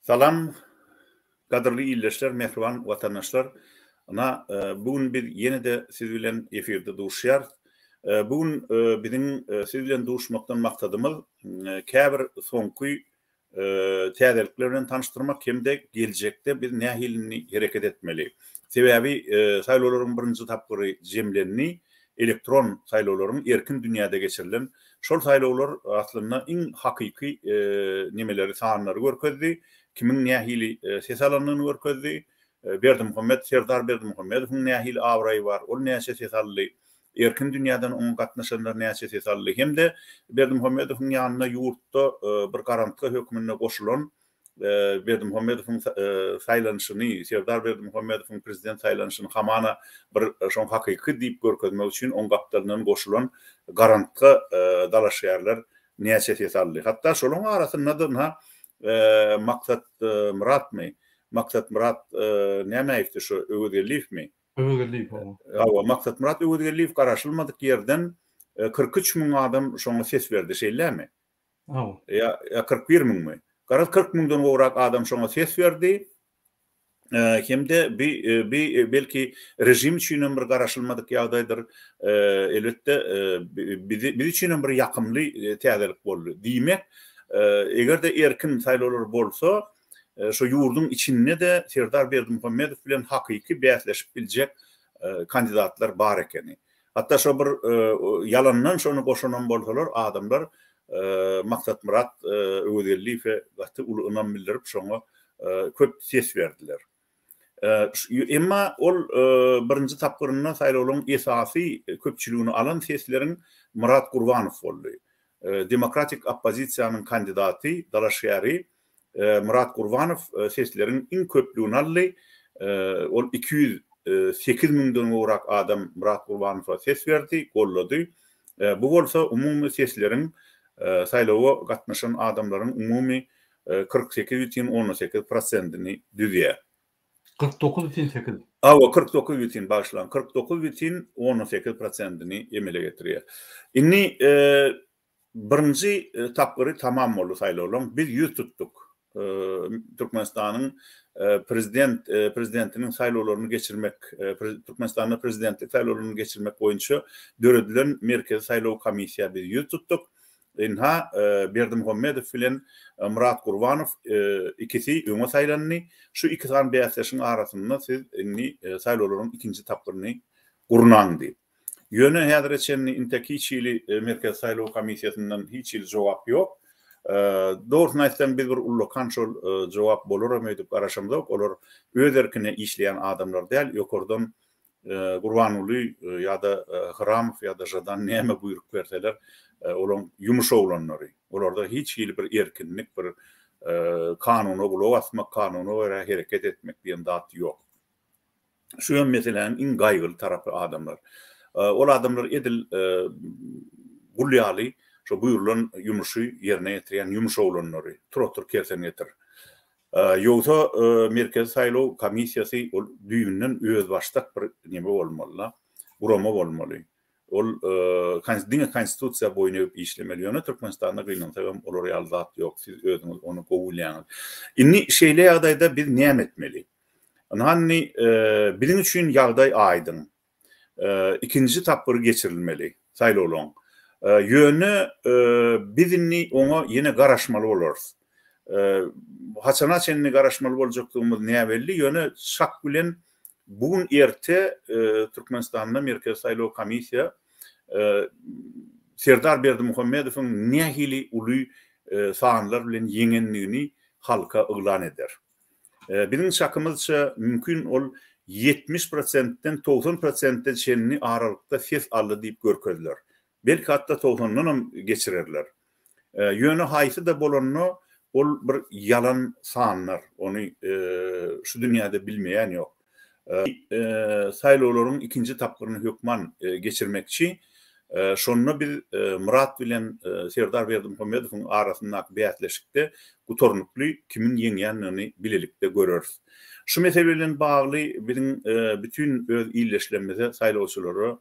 Salam, kadırlı illeşler, mehriban vatandaşlar. Bugün bir yeni de siz bilen efirde duşyar. Bugün bizim siz bilen duşmaktan maktadımız käbir soňky täzelikler bilen tanıştırmak hem de gelecekte bir nähilini hareket etmeli. Sebebi saýlawlaryň birinji tapgyry jemlenni elektron saýlawlaryň erkin dünýäde geçirilen şol saýlawlar aslında iň hakyky nimeleri sanlary görkezdi. Kimin nähili ses alanyny görkezdi. Berdimuhammed Serdar Berdimuhammedowyň nähili awraý bar. Ol näçe ses aldy. Erkin dünýäden oň gatnaşanlar näçe ses aldy. Hem de Berdimuhammedowyň ýanyna ýurtda bir garantly hökmüne goşulan Berdimuhammedowyň saýlanyşyny, Serdar Berdimuhammedowyň prezident saýlanyşyny hamana bir şoň hakyky diýip görkezmek üçin oň gapdalynyň goşulan garantly dalaşýarlar näçe ses aldy. Hatda şolaryň arasynda da Maksat Muratmy? Maksat Murat näme aýtdy şu Öwürgelifmi? Öwürgelif. Maksat Murat Öwürgelif garaşylmadyk ýerden 43 000 adam şoňa ses berdi şeýlerämi? Ya 41 000 mi? 40 000dan gowrak adam şoňa ses berdi. Hem de belki rejim üçin bir garaşylmadyk ýagdaýdyr. Elbetde biz üçin bir ýakymly täzelik boldy. Diýmek, eger de erkin saýlawlar bolsa, şu ýurdun içinde de Serdar Berdimuhammedow bilen hakyky bäsleşip biljek kandidatlar bar ekeni. Hatta şu bir yalandan şonu goşanan bolsalar adamlar Maksat Murat Öwürgelife gaty ulynan bildirip şoňa köp ses berdiler. Emma ol birinji tapgyryna saýlawlaryň esasy köpçiligini alan sesleriň Murat Gurbanow boldy. Demokratik oppozisiýanyň kandidaty dalaşýary Murat Gurbanow sesleriň iň köpligini aldy. Ol 208 000dan gowrak adam Murat Gurbanowa ses berdi, gollady. Bu bolsa umumy sesleriň saýlawa gatnaşan adamlaryň umumy 48,18%ni düzýär. 49,8. 49 başlan 49,18%ni emele getirýär. Inni birinji tapgyry tamam boldy saýlawlaryň biz ýüz tutduk. Türkmenistanyň prezidentiniň saýlawlaryny geçirmek, Türkmenistanyň prezidentlik saýlawlaryny geçirmek boýunça döredilen merkezi saýlaw komissiýa biz ýüz tutduk. Inha Berdimuhammedow bilen Murat Gurbanow ikisi öňe saýlandy. Şu iki tane bäsleşiň arasynda siz inni saýlawlaryň ikinji tapgyryny gurunandy. Ýöne häzir etjeni intäkiçili merkezi saýlaw komissiýasyndan hiç il jogap ýok. Doğrusu aýtsam biz bir ullukan şol jogap bolarmy diýip garaşamda, olar öz erkine işleýän adamlar däl, ýokardan Gurbanowy ýa-da Hramow ýa-da Jadan näme buýruk berseler, olaň ýumuşawlanlary. Olarda hiç il bir erkinlik, bir kanuny gulaw asmak, kanuny göre hereket etmek diýen zat ýok. Şu meseleň iň gaýgyly tarapy adamlar. Ol adamlar edil gulýaly, şu buýrulan ýumuşy ýerine ýetirýän ýumuşawlanlary trotur kersen getir. Ýogsa merkezi saýlaw komissiýasy ol düýünden öz başdak bir neme bolmaly, gurama bolmaly. Ol konstitusiýa boýunça işlemeli. Ýöne Türkmenistanda gynansaň olar ýaly zat ýok. Siz özüňiz onu gowulýaňyz. Inni şeýle ýagdaýda biz näme etmeli? Hanni bilen üçin ýagdaý aýdyn. İkinci tapgyry geçirilmeli saýlawlaryň. Ýöne bizni oňa ýene garaşmaly bolars. Haçana çenni garaşmaly boljakdygymy näme belli? Ýöne şak bilen bugün erte Türkmenistanda merkezi saýlaw komissiýa Serdar Berdimuhammedowyň nähili uly sanlar bilen ýeňenligini halka yglan eder. Bizim şakymyzça mümkin ol 70%den 90% çenni aralykda ses aldy diýip görkezler. Belki hatta 90'dan geçirerler. Ýöne haýsy da bolanyny ol bir yalan sanlar. Onu şu dünýäde bilmeýän ýok. Saýlawlaryň ikinji tapgyryny hökman geçirmekçi şonu bir Murat bilen Serdar Berdimuhammedowyň arasyndaky bäsleşikde gutornukly kimin ýeňýänini bilelikde göreriz. Şu mesele bagly bizim bütün öz illeşlemede saýlawçylary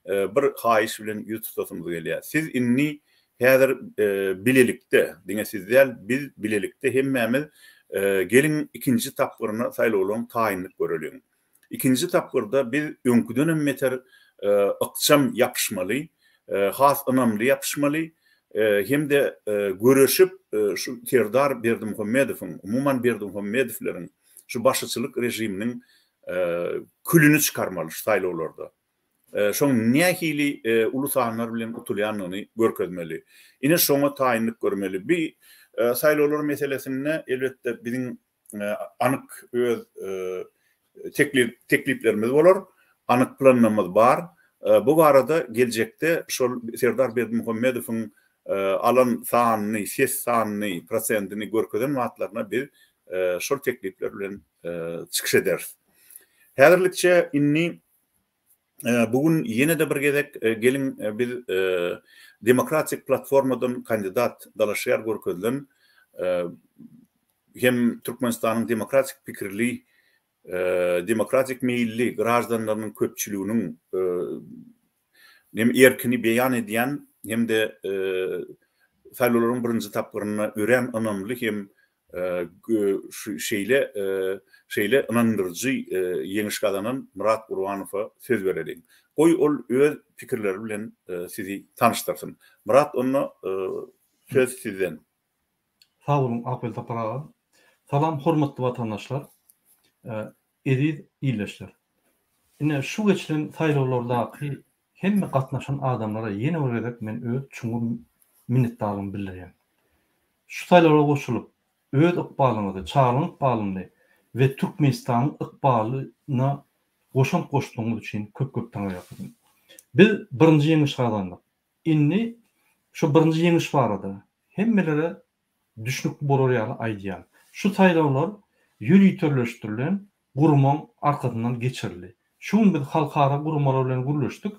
bir haýyş bilen ýüz tutasymyz gelýär. Siz inni häzir bilelikde, diňe siz däl biz bilelikde hemmemiz gelin ikinji tapgyrına saýlawlaryň taýinlik görelim. İkinji tapgyrda biz öňküden emmeter ykçam yapışmaly, has önemli yapışmaly, hem-de göreşip şu Serdar Berdimuhammedowyň, umuman Berdimuhammedowlaryň şu başçylyk rejiminiň külünü çykarmaly saýlawlarda. Şoň nähili ulusanlar bilen utulýanyny görkezmeli. Ine şoňa taýinlik görmeli. Bir saýlawlar meselesinde elbetde biziň anyk öz tekliplerimiz bolar, anyk planlamamız bar. Bu barada geljekde şol Serdar Berdimuhammedowyň alan sanyny, ses sanyny, prosentini görkezen wagtlaryna bir şol teklipler bilen çykyş ederiz. Häzirlikçe inni bugün yine de bir gezek gelin biz demokratik platformadan kandidat dalaşýar görkezlen hem Türkmenistanyň demokratik pikirli, demokratik meýilli garaşdanlarynyň köpçüliginiň hem erkini beýan edýän hem de saýlawlaryň birinji tapgyryna ören önemli hem şeýle inandyrjy ýeňiş gazanan Murat Gurwanowa söz berelim. Goý ol öz pikirleri bilen sizi tanıştyrsyn. Murat, onu söz sizden. Sağ olun Apel Tapara. Salam hormatly watandaşlar. Ediz iýleşler. Ine şu geçilen saýlawlardaky hemme gatnaşan adamlara ýene bir gezek men öz çuňur minnetdarlygymy bildirýän. Şu saýlawlara goşulyp öz ykbalyňyzy, çağrıň ykbalyny we Türkmenistanyň ykbalyna goşuňyz üçin köp taňa ýapdym. Biz birinji ýeňiş kazandyk. Inni şu birinji ýeňiş barada hemmelere düşnükli bolar ýaly aýdýan. Şu saýlawlar ýüri törleşdirilen gurman arkasından geçirildi. Şuň biz halkara gurmalar bilen gürleşdik.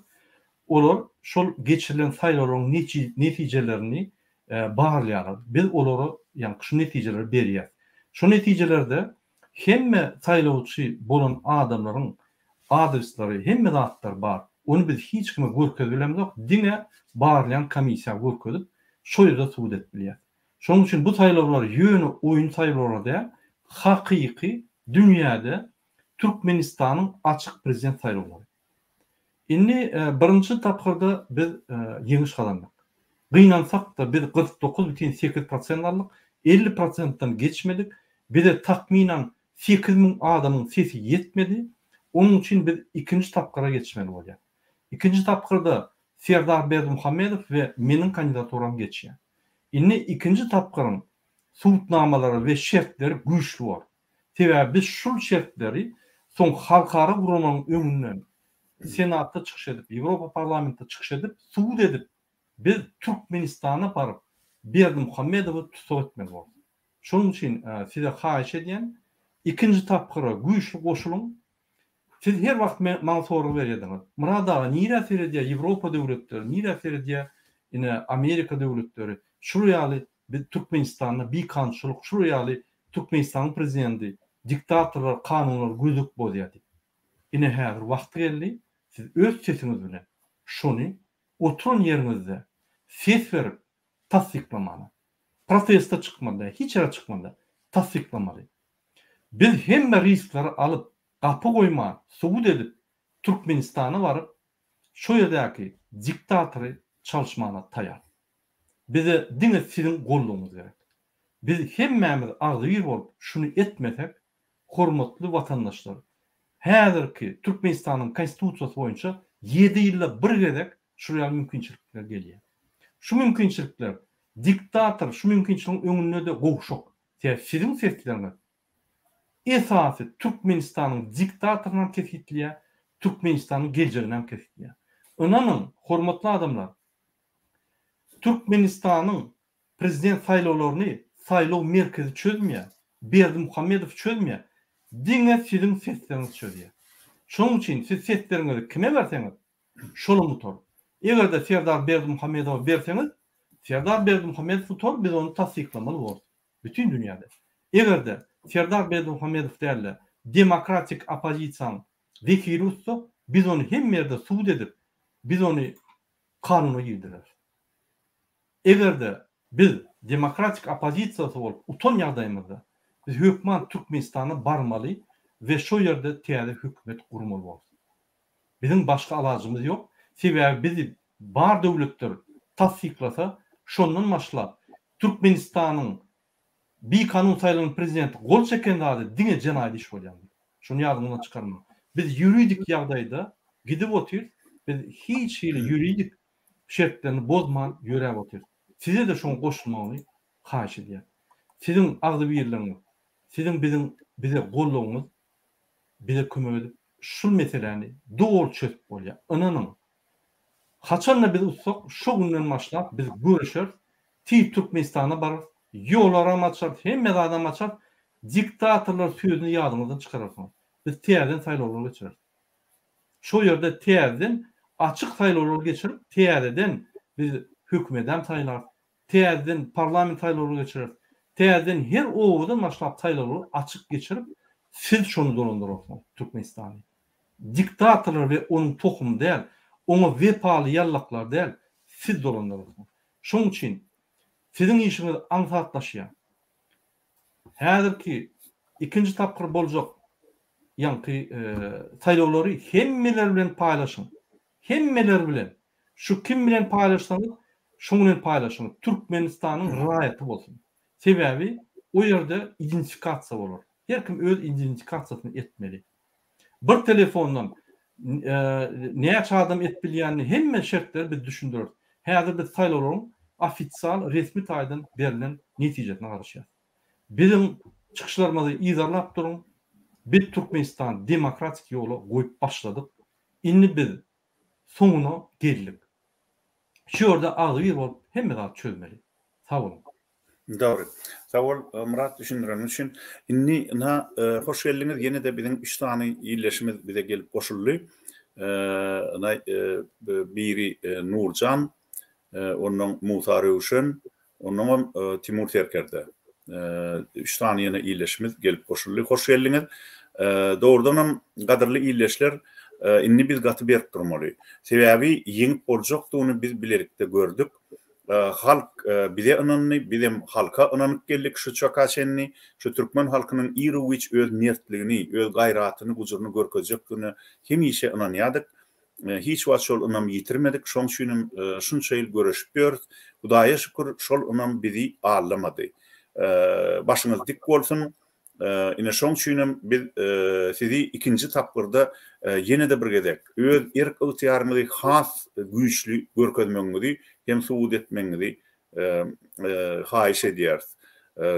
Olar şol geçirilen saýlawlaryň netijelerini baharlaýar. Biz olary ýani şu netijeleri berýär. Şu netijelerde hemme saýlawçy bolan adamlaryň adresleri, hemme zatlar bar. Onu biz hiç kime görkezbilemizok. Dine baharlayan komissiya görkezip şo ýerde suwd etdiler. Şoň üçin bu saýlawlar ýöne oýun saýlawlary da hakyky dünýäde Türkmenistanyň açyk prezident saýlawlary. Inni birinji tapgyrda biz ýeňiş kazandyk. Gynansak da biz 49,8% aldyk, 50%dan geçmedik. Bir de takminan 8.000 adamın sesi yetmedi. Onun için biz ikinci tapkıra geçmeli bolýar. İkinci tapkırda Serdar Berdimuhammedow ve menin kandidaturam geçýär. Inni ikinci tapkırın sultnamalary ve şertleri güýçli var. Sebäbi biz şul şertleri soň halkara gurulmaň öňünden senatda çykyş edip, Ýewropa parlamentinde çykyş edip, suwd edip biz Türkmenistana baryp Berdimuhammedowy tutsak etmeli boldy. Şonuň üçin size haýyş edýän ikinji tapkyra güýçli goşulyň. Siz her wagt maňa soru berýärdiňiz. Murada nire serediýär Ýewropa döwletleri, nire serediýär ine Amerika döwletleri, şurýaly biz Türkmenistanyň bir kançylyk, şurýaly Türkmenistanyň prezidenti, diktatorlar, kanunlar güýdük bolýar. Ine häzir wagt geldi, siz öz sesiňiz bilen şonu oturun ýerinizde ses berip tasdiklamaly. Protesta çykmanda, hiç ýere çykmanda tasdiklamaly. Biz hemme riskleri alıp gapy goýma, suwd edip Türkmenistana baryp şo ýerdäki diktatory çalışmagyna taýar. Bize diňe sizin gollugyňyz gerek. Biz hemmemiz agdy bir bolup şunu etmesek, hormatly watandaşlar, häzirki Türkmenistanyň konstitusiýasy boýunça 7 ýylda bir gezek şuraya mümkinçilikler gelýär. Şu mümkinçilikler diktator şu mümkinçiliğin öňünde de gowşok. Sizin sesleriniz esasy Türkmenistanyň diktatorundan kesitliýär, Türkmenistanyň geljeginden kesitliýär. Onanyň hormatly adamlar Türkmenistanyň prezident saýlawlaryny saýlaw merkezi çözmýär, Berdimuhammedow çözmýär. Diňe sizin sesleriniz çözýär. Şoň üçin siz seslerinizi kime berseňiz, şol mutar. Eger de Serdar Berdimuhammedow berseňiz, Serdar Berdimuhammedow tutar, biz onu tasdiklamaly bolýar. Bütün dünýäde. Eger de Serdar Berdimuhammedow derle demokratik opozisiýanyň vekili bolsa, biz onu hem ýerde suwd edip, biz onu kanuny ýyldyrar. Eger de biz demokratik opozisiýasy bolup utan ýagdaýymyzda Biz hökman Türkmenistana barmaly we şo ýerde täze hökümet gurmaly bolýar. Bizim başga alajymyz ýok. Sebäbi bizi bar döwletler tasdiklasa, şondan başlap Türkmenistanyň bir kanun saýlanan prezidenti gol çeken zady diňe jenaýat iş bolýar. Şonu ýadymdan çykarma. Biz ýuridik ýagdaýda gidip otyr, biz hiç ýuridik şertlerini bozman ýörep otyr. Size de şonu goşulmagy haýyş edýär. Sizin agdy birligiňiz, sizin bize gollagyňyz, bize kömek edip şu meseleni dogry çözüp bolýar. Inanyň. Haçan biz utsak, şo günden başlap biz görüşür, Türkmenistana barar, ýollara maçar, hemme adam maçar, diktatorlar sözüni ýadymyzdan çykararsyň. Biz täzeden saýlawlar geçirir. Şo ýerde täzeden açyk saýlawlar geçirip, täzeden biz hökümeden saýlar, täzeden parlament saýlawlar geçirir. Täzeden her owdan başlap saýlawlar açyk geçirip, siz şonu dolandyrarsyň Türkmenistany. Diktatorlar we onun tohumu däl, onu vepaly ýallaklar däl, siz dolandyrarsyň. Şoň üçin sizin işiniz ansatlaşýar. Häzirki ikinji tapkyr boljak ýanky saýlawlary hemmeler bilen paýlaşyň. Hemmeler bilen. Şu kim bilen paýlaşsaňyz, şoň bilen paýlaşyň. Türkmenistanyň raýaty bolsun. Sebäbi o ýerde identifikasiýa bolar. Her kim öz identifikasiýasyny etmeli. Bir telefondan näçe adam etbilýänini hemme şertler biz düşündirir. Häzir biz saýlawlaryň ofisial resmi taýdan berilen netijesine garaşýar. Bizim çıkışlarımızı izarlap durun. Biz Türkmenistan demokratik ýola goýup başladyk. Indi biz soňuna geldik. Şu ýerde agyr bolup hemme zat çözmeli. Sag bolun. Dogry. Sag bol Murat, düşündiren üçin. Indi hoş geldiňiz. Ýene de biziň 3 tany ýerleşimiz bize gelip goşuldy. Biri Nurcan, onun Musa Röwşen, onun Timur Terker'de. 3 tane ýene ýerleşimiz gelip goşuldy. Hoş geldiňiz. Doğrudan gadyrly ýerleşler indi biz gaty berip durmaly. Sebäbi ýeňip boljakdygyny biz bilerikde gördük. Halk bize ynanny, bizim halka ynanyp geldik şu çakaçenni, şu türkmen halkynyň ýyrywyç öz mertligini, öz gaýratyny, gujurny görkezekdigini hemişe ynanýardyk. Hiç wagt şol ynam ýitirmedik. Şoň üçin şunça ýyl görüşip ýördik. Hudaýa şükür şol ynam bizi ağlamady. Başyňyz dik bolsun. Ine şoň üçin biz sizi ikinji tapgyrda ýene de bir gedek öz erk ýarmyzy has güýçli görkezmeňizi hem suwud etmeňizi haýyş edýäris.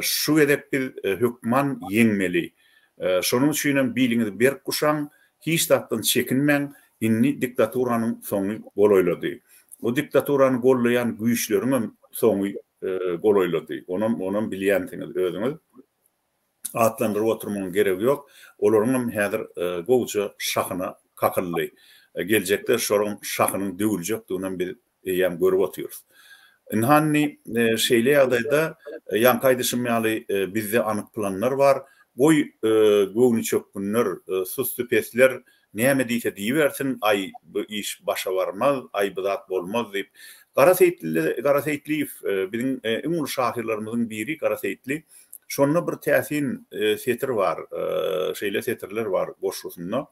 Şu edep biz hökman ýeňmeli. Şonuň üçin biliňizi berip kuşaň, hiç tatdan çekinmeň, inni diktaturanyň soňy golaýlady. O diktaturany gollayan güýçleriň soňy golaýlady. Onuň bilýäntiňiz özüňiz. Atlandyryp oturmagyň geregi ýok. Olaryň häzir gowça şahyna kakylly. Geljekde şoň şahynyň döwüljekdigini biz ýam görüp oturýarys. Inhanny şeýle ýagdaýda ýankaýdyşymýaly bizde anyk planlar bar. Goý göwni çökünler, susupesler näme diýse diýersin, ay bu iş başa barmaz, ay bu zat bolmaz diýip. Garaseýtli biziň iň ulu şahyrlarymyzyň biri Garaseýtli. Şonda bir täsin setir var, şeýle setirler var goşusunda.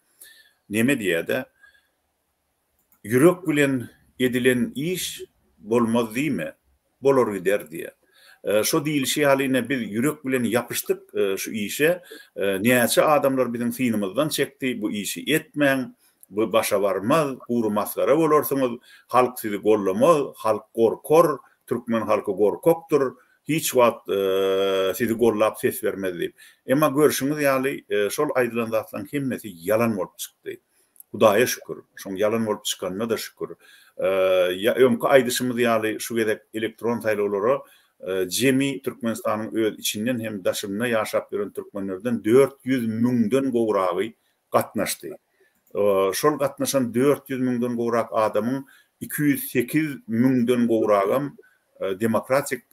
Näme diýede? Ýürek bilen edilen iş bolmaz diýme, bolar gider diýe. Şo diýilşi halyna biz ýürek bilen ýapyşdyk şu işe. Näçe adamlar biziň synymyzdan çekdi, bu işi etmeň, bu başa barmaz, guru masgara bolarsyňyz, halk sizi gollamaz, halk gorkor, türkmen halky gorkokdur. Hiç wagt sizi gollap ses bermez diýip. Emma görüşüňiz ýaly şol aýdylan zatlaryň hemmesi ýalan bolup çykdy. Hudaýa şükür. Şoň ýalan bolup çykanyna da şükür. Öňkü aýdyşymyz ýaly şu gedek elektron taýlawlara jemi Türkmenistanyň öz içinden hem daşymyna ýaşap ýören türkmenlerden 400 000den gowragy gatnaşdy. Şol gatnaşan 400 000den gowrak adamyň 208 000den gowragam demokratik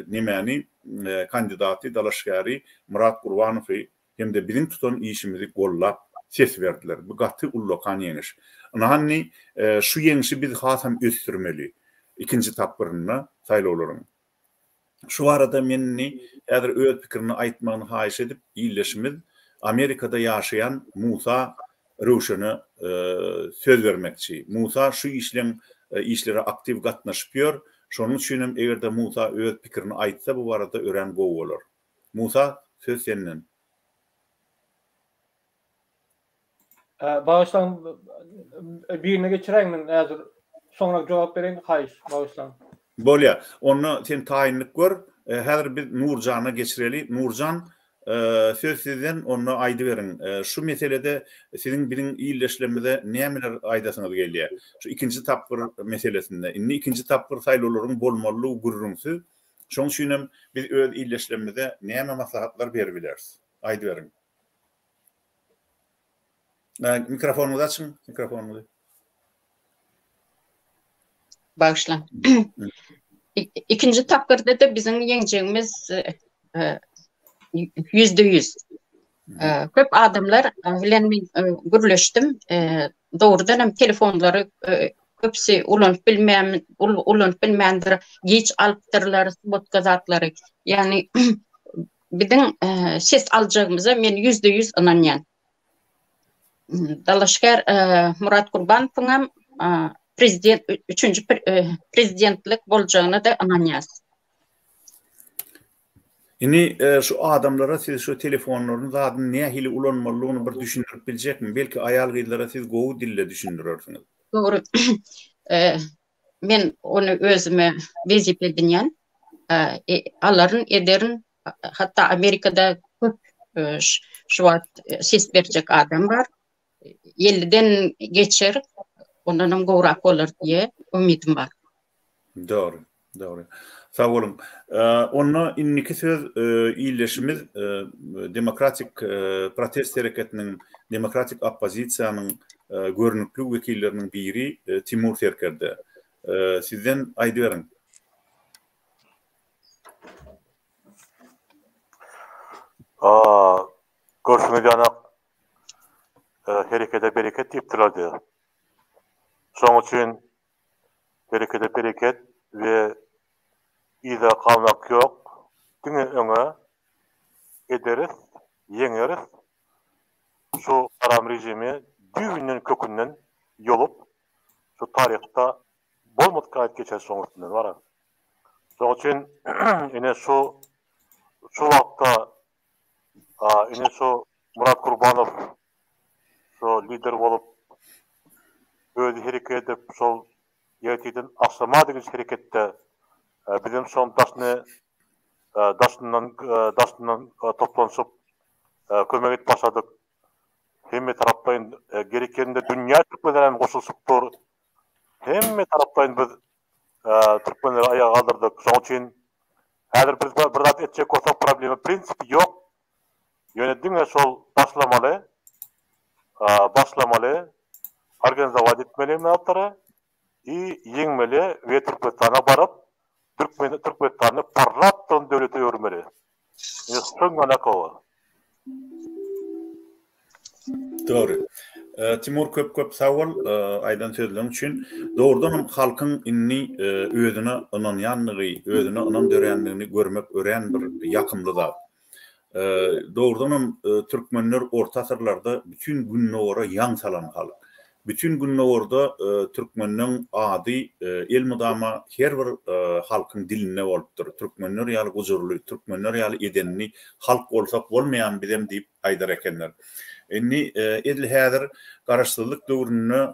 nemeni kandidaty dalaşgary Murat Gurbanowy hem de biziň tutan işimizi gollap ses berdiler. Bu gaty ullokan ýeňiş. Anahany şu ýeňişi biz hasam ösdürmeli. İkinji tapgyrynda saýlawlaryň. Şu arada menni häzir öz pikirini aýtmagyny haýyş edip ýyleşimiz Amerikada ýaşayan Musa Ruşany söz vermekçi. Musa şu işlere aktiv gatnaşypýar. Şonuň üçin hem egerde Musa öz pikirini aýtsa bu arada ören gowy bolar. Musa söz senden. Bağışlan birine geçireňmin häzir soňra jogap bereň haýyş bağışlan. Bolýa, onu sen taýinlik gör. Häzir biz Nurjana geçireli. Nurjan söz sizden onu aýdy beriň. Şu meselede sizin birin ýyleşlemede nämeler aýdasyňyz gelýär? Şu ikinji tapgyr meselesinde. Indi ikinji tapgyr saýlawlaryň bolmaly gurrunçy. Şoň üçin hem biz öz ýyleşlemede näme maslahatlar berýärsiz? Aýdy beriň. Mikrofonuňyzy açyň, mikrofonuňyzy. Bağışlan. İkinci tapgırda da bizim yeňjegimiz %100. Köp adamlar bilen men gürleşdim. Doğrudan hem telefonları köpsi ulanyp bilmeýändir, geç alypdyrlar, botkazatları. Yani bizim ses aljagymyza men %100 inanýan. Dalaşgar Murat Gurbanowyň prezident üçüncü prezidentlik boljagyna da inanýas. Indi şu adamlara siz şu telefonlaryny zadyny nähili ulanmalygyny bir düşündirip biljekmi? Belki aýal gyzlara siz gowy dille düşündirersiňiz. Doğru. Men onu özüme bezip edinýän. Alaryň ederin, hatta Amerikada köp şu wagt ses berjek adam bar. 50'den geçer. Ondan hem gowrak bolar diye ümidim bar. Doğru, doğru. Sağ olun. Onu inniki söz ýyleşimiz demokratik protest hereketiniň, demokratik oppozisiýanyň görnükli wekilleriniň biri Timur Serkerde. Sizden aýdy beriň. Görüşmek ýanak herekete bereket diýipdirler. Şoň üçin berekete bereket we ýa-da kalmak ýok. Diňe öňe ederiz, ýeňeriz. Şu haram rejimi düýünden kökünden ýolup, şu taryhda bolmadyk geçer soňundan bar. Şoň üçin ine şu wagtda ine şu Murat Gurbanow şu lider bolup öz hereket edip şol ýetiden aşama diýen hereketde bizim şol daşyndan toplanyp kömek edip başladyk. Hemme tarapdan gerekende dünýä türkmenlerine goşulşupdyr. Hemme tarapdan biz türkmenleri aýaga galdyrdyk. Şoň üçin häzir biz bir zat etjek bolsak problemi prinsipi ýok. Ýönediňe şol başlamaly organizowat etmeli mevtara ýeňmeli we Türkmenistana baryp Türkmenistany parlapdan döwlete ýörmeli. Ýa-da Doğru. Timur köp sawal aýdan sözleň üçin doğrudan hem halkyň inni özüne inanýanlygy, özüne inan dörenligini görmek ören bir ýakymlyk. Doğrudan hem türkmenler orta asyrlarda bütün günnowara ýan salan halyk. Bütün günnowrda türkmeniň ady el mudama her bir halkyň diline bolupdyr. Türkmenler ýaly gujurly, türkmenler ýaly edenli halk bolsak bolmaýan bizem diýip aýdar ekenler. Indi edil häzir garaşdyrlyk döwrüne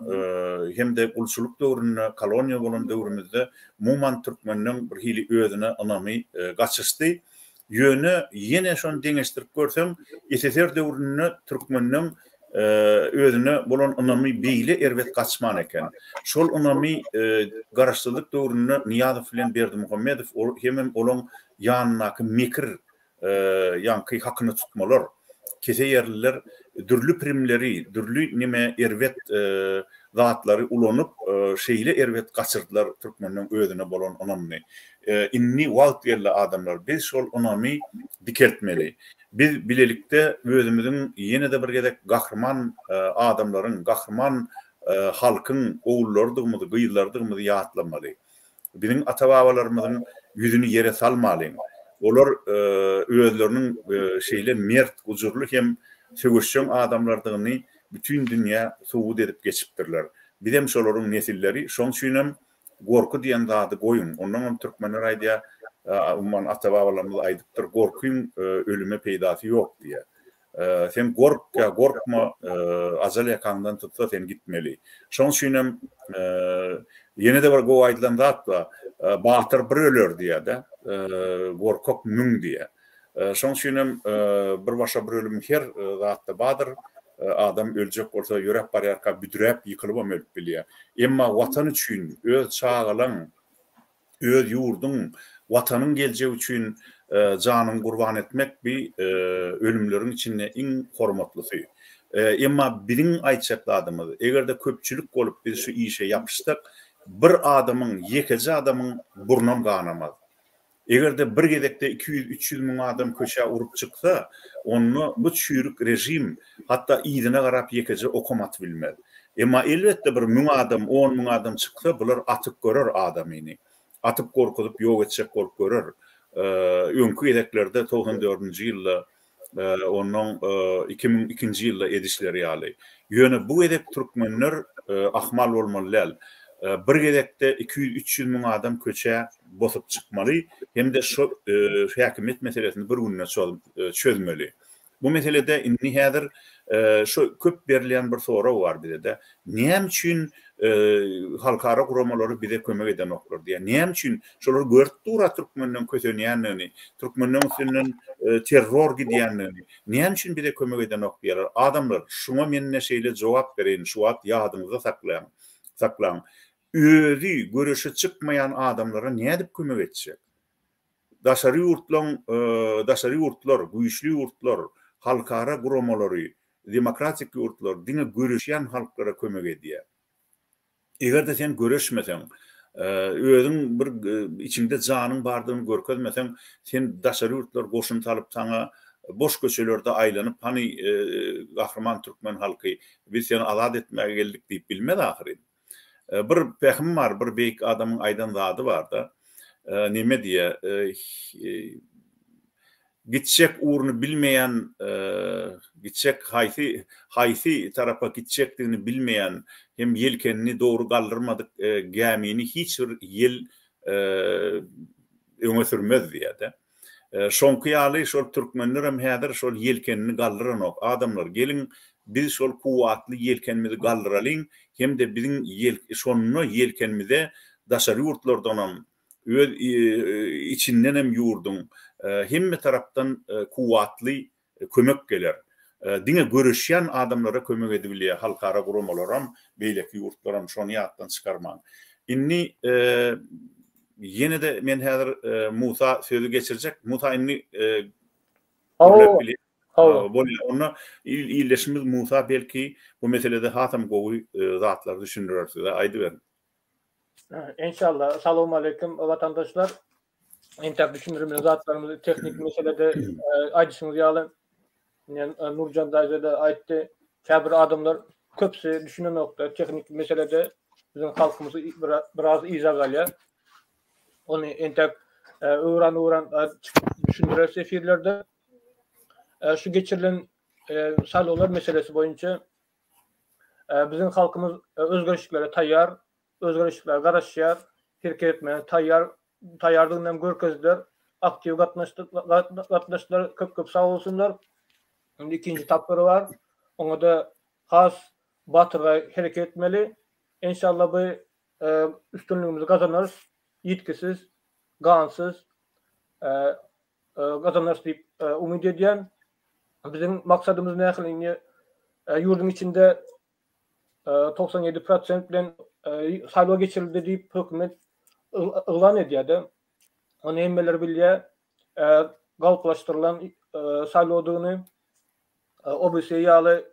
hemde ulçuluk döwrüne, koloniýa bolan döwrümizde muman türkmeniň bir hili özüne anamy gaçyşdy. Ýöne ýene şonu deňeşdirip görsem, SSR döwrüne türkmeniň özüne bolan anamy beýle erwet gaçman eken. Şol anamy garaşdyrlyk döwrüne Niýazow bilen Berdimuhammedow hemem olan ýanynaky mekir ýanky hakyny tutmalar. Kese yerliler dürlü primleri, dürlü nime erwet zatlary ulanyp şeýle erwet gaçyrdylar türkmeniň özüne bolan anamy. Inni wagt yerli adamlar biz şol anamy dikeltmeli. Biz bilelikde özümüzün ýene-de bir gedek gahrman adamlaryň, gahrman halkyň oğullardygymy, gyýylardygymy ýatlanmaly. Bizim ata-babalarymyzyň yüzünü yere salmalyň. Olar özleriniň şeýle mert, gujurly hem sögüşçüň adamlardygyny bütün dünýä subut edip geçipdirler. Bizim şolaryň nesilleri şoň üçin gorku diýen zady goýun. Ondan türkmenler aýdýar, umman ata-babalarymyz aýdypdyr, gorkuň ölüme peýdasy ýok diýe. Sen gorkma, azal yakandan tutsa sen gitmeli. Şoň üçin ýene-de bir gowy aýdylan zat bar. Batyr bir öler diýe-de, gorkok müň diýe. Şoň üçin bir başa bir ölüm her zatda badyr. Adam öljek bolsa ýörek barýarka büdräp ýykylyp ölüp bilýär. Emma watan üçin, öz çağalan, öz ýurdun, watanyň geljegi üçin janyny gurban etmek bir ölümleriň içinde iň hormatlysı. Emma biziň aýtjaklarymyz, egerde köpçülik bolup biz şu işe ýapyşdyk, bir adamyň, ýekiji adamyň burnam ganamaz. Egerde bir gedekde 200-300 müň adam köşe urup çyksa, onu bu çürük rejim hatta ýydyna garap ýekiji okumat bilmez. Emma elbetde bir 1000 adam, 10 müň adam çyksa, bular atyp görer adamyny. Atyp gorkudyp ýok etjek bolup görer. Öňkü edeklerde 94-nji ýylda, onuň 2002-nji ýylda edişleri ýaly. Ýöne bu edek türkmenler ahmal bolmalylar. Bir gedekde 200-300 müň adam köçe bosup çykmaly, hem de şu häkimet meselesini bir günne çözmeli. Bu meselede inni häzir şu köp berilen bir soraw bar bizde. Näme üçin halkara guramalary bize kömek eden oklar diye. Näme üçin şolar görtdura türkmenden kösenýänini, türkmenden üstünden terror gidýänini, näme üçin bize kömek eden oklar? Adamlar şuna men näşeýle jogap berin, şu wagt ýadyňyzda saklaň. Özü görüşe çykmayan adamlara ne edip kömek etjek? Daşary ýurtlar, güýçli ýurtlar, halkara guramalary, demokratik ýurtlar, diňe görüşýän halklara kömek edýär. Egerde sen görüşmeseň, özüň bir içinde janyň bardygyny görkezmeseň, sen daşary ýurtlar goşun talyp sana boş köçelerde aýlanyp, hani gahryman türkmen halky biz seni azad etmäge geldik diýip bilmez ahyry. Bir pehim var, bir beýik adamyň aýdan zady bar da. Neme diýe? Gitjek uruny bilmeýän, gitjek haýsy tarapa gitjekdigini bilmeýän hem yelkenini dogry galdyrmadyk gemini hiç bir ýel öňe sürmez diýe-de. Şoňky ýaly şol türkmenler hem häzir şol yelkenini galdyran ok adamlar gelin biz şol kuwatly yelkenimizi galdyralyň hem de biziň şonu yelkenimize daşary ýurtlardan öz içinden hem ýurdun hemme tarapdan kuwatly kömek geler. Diňe görüşýän adamlara kömek edibilýär, halkara guramalar hem beýleki ýurtlar hem şonu ýatdan çykarman. Inni yine de men häzir Musa sözü geçirjek. Musa inni onu illeşimiz Musa belki bu meselede hatam gowy zatlar düşündürer size. Aýdy berin. İnşallah. Assalamu aleykum vatandaşlar. İnternet düşündürme zatlarımızı teknik meselede aýdyşyňyz ýaly. Nurcan daýjada aýtdy. Käbir adamlar köpsi düşünen nokta teknik meselede bizim halkymyzy biraz izah galýar. Onu entek öwran düşündürer sefirlerde şu geçirilen saylolar meselesi boyunca bizim halkımız özgürlüklere tayyar, özgürlüklere garaşýar, hereket etmeye tayyardığından görkezler, aktiv gatnaşdylar, köp sağ olsunlar. Şimdi ikinci tapları var. Ona da has batırga hareket etmeli. İnşallah bu üstünlüğümüzü kazanırız. Yitkisiz, gansız kazanırız diýip umid edýän. Bizim maksadımız nähili ýurdun içinde 97% bilen saýlaw geçirildi diýip hökümet ılan edýärdi. Onu emmeler bilýär, galplaşdyrylan saýlawdygyny OBS ýaly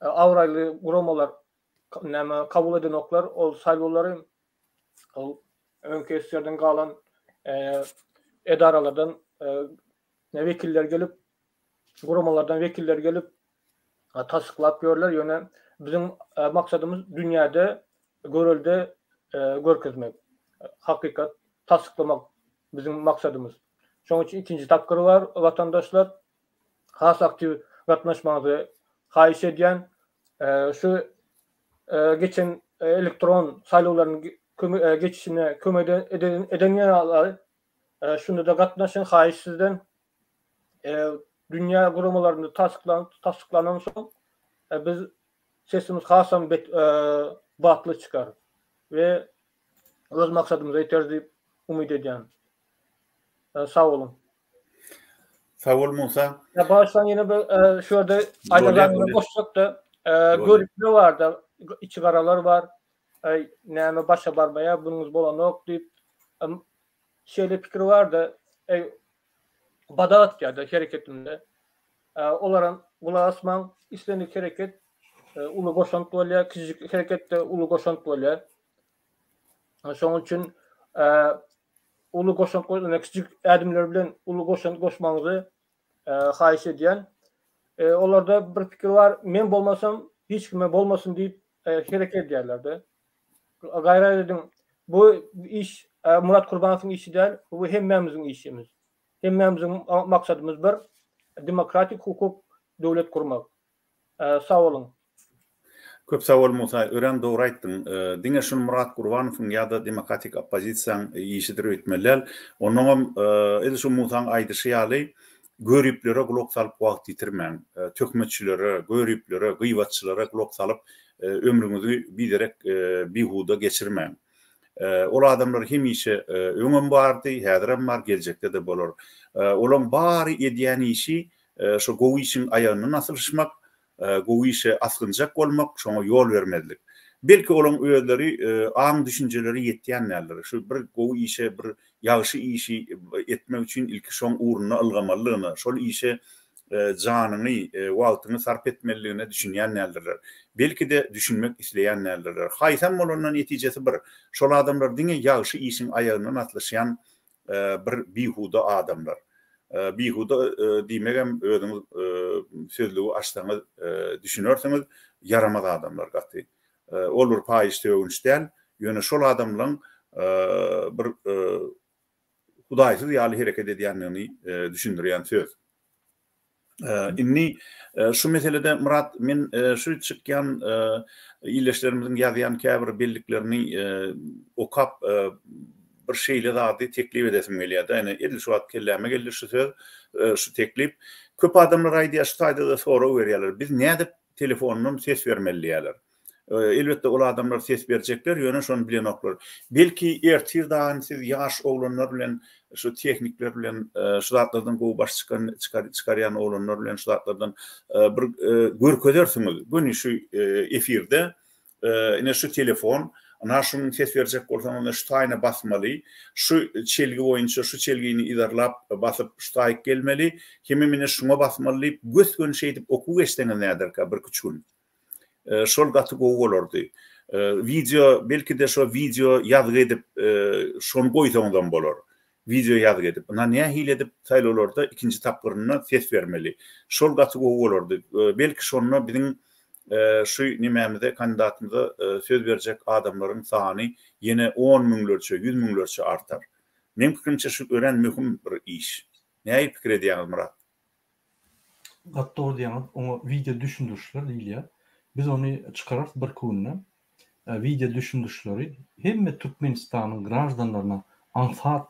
awraýly guramalar näme kabul eden oklar, ol saýlawlary öňkeşlerden galan edaralardan wekiller gelip guramalardan wekiller gelip tasdiklap görler. Ýöne bizim maksadımız dünýäde görülde görkezmek. Hakikat tasdiklamak bizim maksadımız. Şoň üçin ikinji tapkır var, vatandaşlar has aktiv gatnaşmagy haýyş edýän şu geçen elektron saýlawlaryň geçişine kömek edenler şunda da gatnaşan haýyşsizden dünya guramalarında tasdiklanan soň biz sesimiz hasam batly çıkar ve öz maksadymyza ýeter diýip umyt edýän. Sağ olun. Sağ ol Musa. Ya baştan yine şurada aylardan boşluk da görüntü vardı. İçi karalar var. Näme başa barmaya bunuz bolan ok diýip şeýle pikir vardı. Badat ýa-da hereketimde. Olaran gulak asman islendik hereket uly goşant bolýar, kiçik hereketde uly goşant bolýar. Şoň üçin uly goşant bolýan kiçik ädimler bilen uly goşant goşmaňyzy haýyş edýän. Olarda bir pikir var. Men bolmasam hiç kime bolmasın diýip hereket edýärler. Gaýra dedim bu iş Murat Kurbanowyň işi däl, bu hemmemizin işimiz. Hemmemizin maksadymız bir demokratik hukuk döwlet kurmak. Sağ olun. Köp sağ ol Musa. Ören dogry aýtdyň. Diňe şunu Murat Kurbanowyň ýa-da demokratik opozisiýaň işidir ötmeler. Onuň edi şu Musaň aýdyşy ýaly görüplere glok salyp wagt ýitirmäň. Tökmetçilere, görüplere, gıýbatçylara glok salyp ömrüňizi biderek bihuda geçirmäň. Ol adamlar hemişe öňüm bardy, häzirem bar, geljekde de bolar. Olaň bary edýän işi şu gowy işiň aýagyny nasylşmak, gowy işe asgynjak bolmak, şoňa ýol bermezlik. Belki olaň öýleri aň düşünjeleri ýetýänler. Şu bir gowy işe, bir ýagşy işi etmek üçin ilki şoň uğruna algamalygyny, şol işe janyny, wagtyny sarp etmeliligine düşünýänler. Belki de düşünmek isleýänler. Haýsam bolandan netijesi bir. Şol adamlar diňe ýagşy işiň aýagyny atlaşýan bir bihuda adamlar. Bihuda diýmegem özüňiz sözlügi açsaňyz düşünersiňiz yaramaz adamlar gaty. Olur paýyş tögünçden ýöne şol adamlaryň bir hudaýsyz ýaly hereket edýänligini düşündirýän söz. Inni şu meselede Murat men şu çykýan ýyleşlerimiziň ýazýan käbir belliklerini okap bir şeýle zady teklip edesim gelýär. Yani edil şu wagt kelläme geldi şu söz, şu teklip. Köp adamlar aýdýar şu taýda sora berýärler. Biz näde telefonuny ses bermeliýärler. Elbette ol adamlar ses berjekler, ýöne şonu bilen oklar. Belki ertirdan siz ýaş oglanlar bilen şu teknikler bilen şu zatlardan gowy baş çykarýan oglanlar bilen şu zatlardan bir görkezersiňiz. Bugün şu efirde ine şu telefon ana şunu ses berjek bolsaň onda şu taýyna basmaly, şu çelgi boýunça şu çelgini idarlap basyp şu taýyk gelmeli, kimimine şuna basmaly, göz gönşe edip okuw geçdiňiz näderkä bir küçük. Şol gaty gowy bolardy. Video belki de şu video ýazgy edip şonu goýsaňdan bolar. Video ýazgy edip. Ona näme hile edip taýlalarda ikinji tapgyryna ses bermeli. Şol gaty gowy bolardy. Belki şonu biziň şu nimämizde kandidatymyza söz berjek adamlaryň sany ýene 10 miňlerçe, 100 miňlerçe artar. Men pikirimçe şu ören möhüm bir iş. Näme pikir edýäňiz Murat? Gatda diýäňiz, oňa video düşündürüşler diýilýär. Biz onu çıkararız bir konuda. Video düşündürüşleri hem Türkmenistan'ın grajdanlarına ansat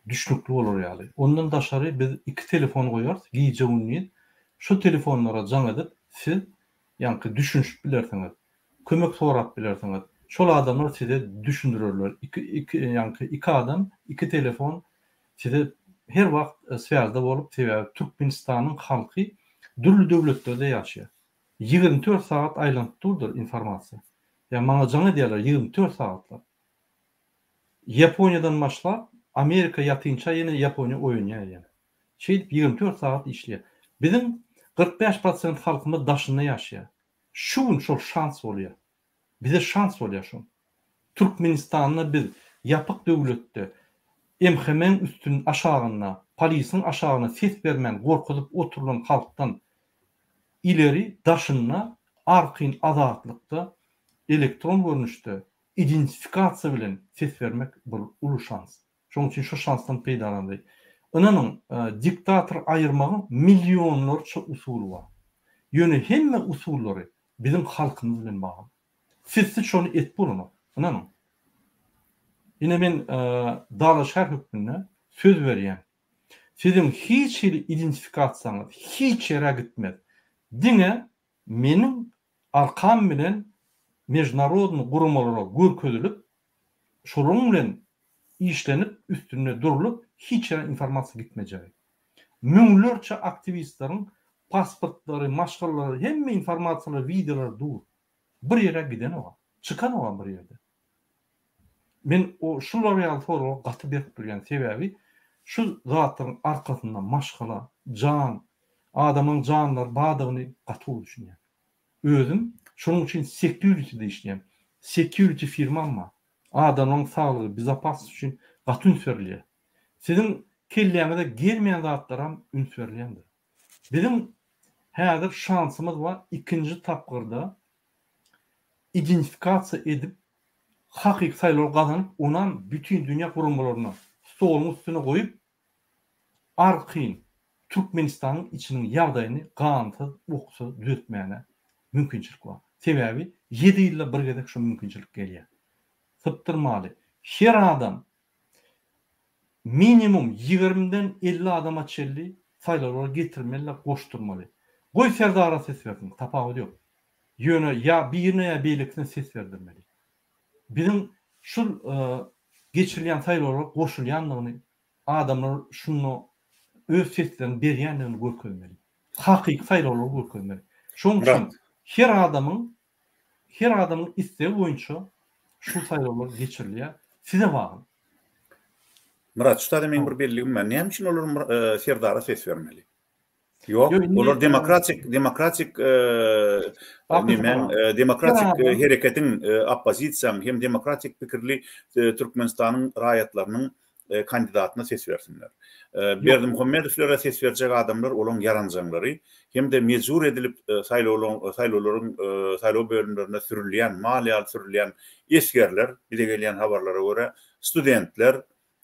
düşnüklü olur yani. Ondan daşarı biz iki telefon koyarız. Giyce unniyin. Şu telefonlara can edip siz yani düşünüş bilersiniz. Kömek sorap bilersiniz. Şol adamlar size düşündürürler. İki adam, iki telefon size her vakt siyazda olup Türkmenistan'ın halkı dürlü devletlerde yaşıyor. 24 saat aylanıp durdur informasiya. Yani bana can ediyorlar 24 saatler. Japonya'dan başla Amerika yatınca yine Japonya oynuyor yani. 24 saat işliyor. Bizim 45% halkımız daşında yaşıyor. Şun çok şans oluyor. Bize şans oluyor şun. Türkmenistan'la bir yapık devlette hemen üstünün aşağına, polisin aşağına ses vermen, korkutup oturulan halktan ileri daşınna arqyn azatlıkta elektron görünüşde identifikasiya bilen ses vermek bir ulu şans. Şoň üçin şu şansdan peýdalandy. Inanyň diktator aýyrmagyň milyonlarça usuly bar. Ýöne hemme usullary bizim halkymyz bilen bagly. Siz şonu et bolany. Inanyň. Ine men Dala şäher hökmüne söz berýän. Sizin hiç identifikasiýaňyz hiç ýere gitmez. Diňe meniň arkam bilen mejnarodny gurumlara görkezilip, şolaryň bilen işlenip, üstüne durulup, hiç ýere informasiýa gitmejek. Müňlerçe aktivistleriň pasportlary, maşgallary, hemme informasiýalar, videolar dur. Bir ýere giden olar. Çıkan olar bir ýerde. Men o şular ýaly soragy gaty berip durýan sebäbi şu zatlaryň arkasynda maşgala, can, adamyň janlary badygyny gaty düşünýär. Özüm şonuň üçin security'de işleýän. Security firmam bar. Adamyň saglygy, bizapaslyk üçin gaty ünsürlýär. Sizin kelläňizde gelmeýän zatlaram ünsürlýändir. Bizim häzir şansymyz bar, ikinji tapgyrda identifikasiýa edip hakyky saýlaw gazanyp, onan bütün dünýä gurumlaryna stoluň üstüne goýup arqyn Türkmenistanyň içiniň ýagdaýyny gantyz, uksyz düzeltmäne mümkinçilik bar. Sebäbi 7 ýylda bir gezek şu mümkinçilik gelýär. Syptyrmaly. Her adam minimum 20-den 50 adama çelli saýlawlara getirmeli, goşdurmaly. Goý serdara ses bersin, tapawdy ýok. Ýöne ýa birine ýa beýleksine ses berdirmeli. Bizim şu geçirilen saýlawlara goşulýanlygyny adamlar şunu öz seslerini berýänligini görkezmeli. Hakyky saýlawlara görkezmeli. Şoň üçin her adamyň istegi boýunça şu saýlawlar geçirilýär. Size bagly. Murat, şu taýda men bir belligim bar. Näme üçin olar serdara ses bermeli? Yok, olar demokratik hereketiň oppozisiýaň hem demokratik pikirli Türkmenistanyň raýatlarynyň kandidatyna ses bersinler. Berdimuhammedowlara ses berjek adamlar olaň yaranjanlary hem de mezur edilip saýlawlaryň saýlaw bölümlerine sürülýän, maliýal sürülýän esgerler, bir de gelýän habarlara görä studentler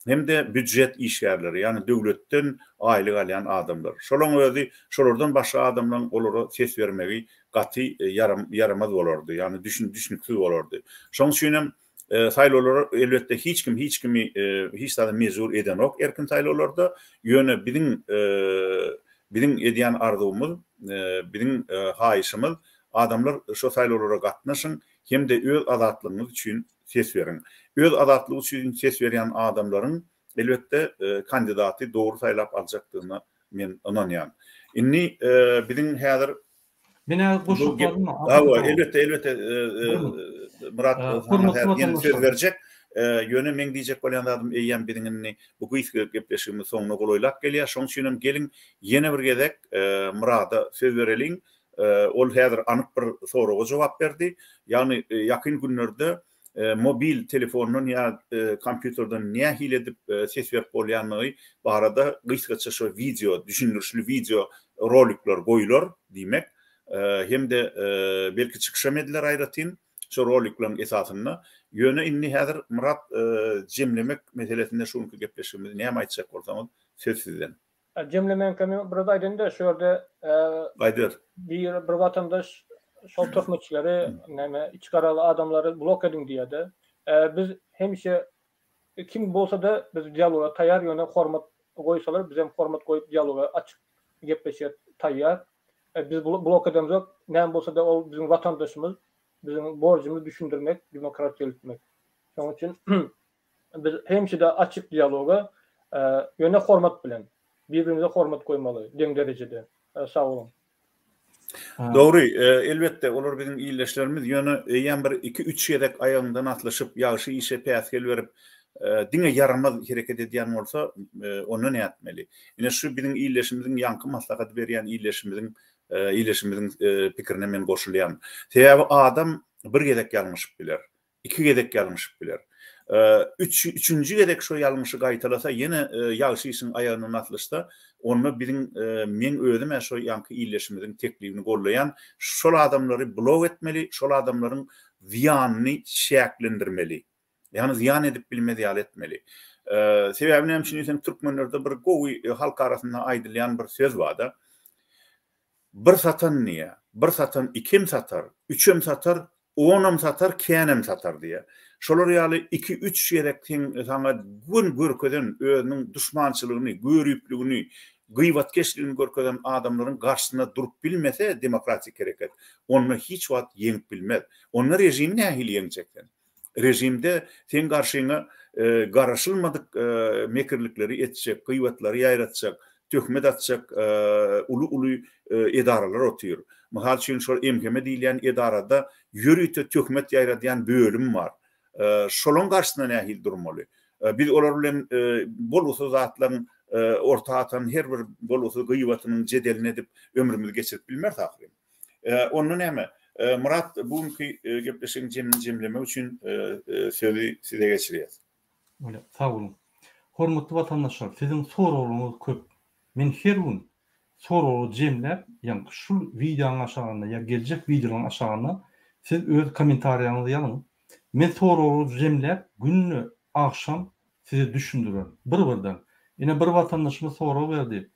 hem de büdjet işgärleri, yani döwletden aýlyk alýan adamlar. Şolaň özi, şolardan başga adamlaryň olara ses bermegi gaty yaramaz bolardy, yani düşünüksiz bolardy. Şoň üçin hem saýlawlar elbetde hiç kimi hiç da mezur eden ok erkin saýlawlarda ýöne biziň edýän arzumyz, biziň haýyşymyz adamlar şo saýlawlara gatnaşyň hem de öz azatlygyňyz üçin ses berin. Öz azatlygy üçin ses berýän adamlaryň elbetde kandidaty dogry saýlap aljakdygyna men inanýan. Inni biziň häzir mene goşulmadymy? Elbette Murat yeni söz berjek. Ýöne men diýjek bolýan adam eýýän biriňini bu güýsge gepleşigimiz soňuna golaýlap gelýär. Şoň üçin gelin ýene bir gezek Murada söz bereliň. Ol häzir anyk bir soraga jogap berdi. Ýani ýakyn günlerde mobil telefonun ya kompüterden niye hiledip ses verip bolýanlygy barada gysgaça şu video, düşünürlü video rolikler goýular diýmek. Hem de belki çykşamediler aýratyn şu roliklerin esasyna ýöne inni häzir Murat jemlemek meselesinde şuňky gepleşigimiz näme aýtjak bolsaňyz söz sizden. Jemlemek burada aýdanda şu ýerde bir watandaş şol töhmetçileri, näme içgaraly adamlary blok edin diýdi. Biz hemşe kim bolsa da biz dialoga taýýar ýöne hormat goýsalar, biz hem hormat goýup dialoga açyk gepleşýär taýýar. Biz blok edemjok, näme bolsa da ol bizim watandaşymyz, bizim borjumyz düşündirmek, demokratiýa etmek. Şoň üçin biz hemşe de açyk dialoga ýöne hormat bilen birbirimize hormat goýmaly, deň derejede. Sağ olun. Doğru, elbette olur bizim iyileşlerimiz ýöne ýan bir 2-3 ýerek aýagyndan atlaşyp ýagşy işe päsgel berip diňe yaramaz hereket edýän bolsa onu näme etmeli? Ine şu bizim iyileşimizin ýanky maslahat berýän iyileşimizin pikirine men goşulýan. Sebäbi adam bir gezek ýalňyş biler, 2 gezek ýalňyş biler. Üçüncü gezek şu ýalňyşy gaýtalasa ýene ýagşy işin aýagyna atlaşsa onu biziň men özüm şu ýanky iyileşimizin teklifini gollaýan şol adamlary blok etmeli, şol adamlaryň ziýanyny şäklendirmeli. Ýani ziýan edip bilmedi ýal etmeli. Sebäbi näme üçin isen türkmenlerde bir gowy halk arasynda aýdylan bir söz bar da. Bir satan niýe? Bir satan ikim satar, üçem satar, onam satar, känem satar diye. Şolar ýaly 2-3 ýerekden saňa gün görkeden özüniň düşmançylygyny, görüpligini, gıýbatkeşligini görkeden adamlaryň garşysyna durup bilmese demokratik hereket, onu hiç wagt ýeňip bilmez. Onlar rejimi nähili ýeňjekler. Rejimde sen garşyňa garaşylmadyk mekirlikleri etjek, gıýbatlary ýaýratjak, töhmet atjak ulu edaralar otyr. Mahal üçin şol MKM diýilen edarada ýürüýte töhmet ýaýradýan bölüm bar. Şolon garşysyna nähili durmaly. Biz olar bilen bolusy zatlaryň orta atan her bir bolusy gıýbatynyň jedelini edip ömrümizi geçirip bilmer taýyp. Onu näme? Murat bugünkü gepleşiň jemleme üçin sözi size geçirýär. Öyle, sağ olun. Hormatly vatandaşlar, sizin soragyňyz köp. Men her gün soragy jemläp, ýa-ni şu videoň aşagyna ýa geljek videoň aşagyna siz öz kommentariýaňyzy ýazyň. Men soragy jemläp günni akşam size düşündürür. Bir-birden. Ine bir vatandaşymyz soragy berdi.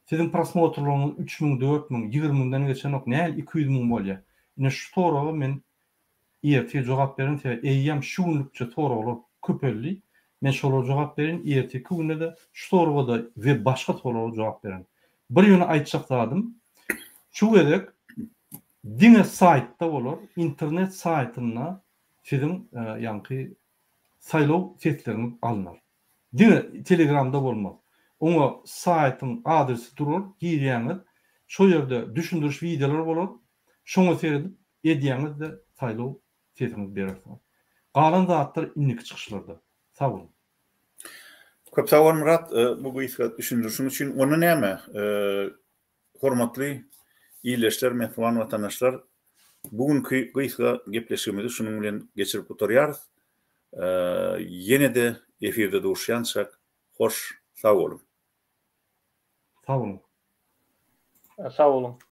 Sizin prosmotrlaryňyz 3000, 4000, 20000den geçen ok näl 200.000 bolýar. Ine şu soragy men ýerti jogap berin, eýýem şu günlükçe soragylar köpelli. Men şolara jogap berin, ýerti günde de şu soraga da we başga soralara jogap berin. Bir ýöne aýtjak zadym. Şu gerek diňe saytda bolar, internet saytyna sizin ýanky saýlaw seslerini alnar. Diňe Telegramda bolmaz. Oňa saytyň adresi durur, girýäňiz, şo ýerde düşündiriş videolar bolar. Şoňa seredip edýäňiz de saýlaw sesini berersiňiz. Galan zatlar inlik çykyşlarda. Sağ olun. Köp sağ olun Murat. Bu güýçe düşündürüşiň üçin onu näme? Hormatly iýleşler, mehman watandaşlar, bugünkü güýçe gepleşigimizi şunuň bilen geçirip oturýarys. Ýene de efirde duruşýançak. Hoş, sağ olun. Sağ olun. Sağ olun.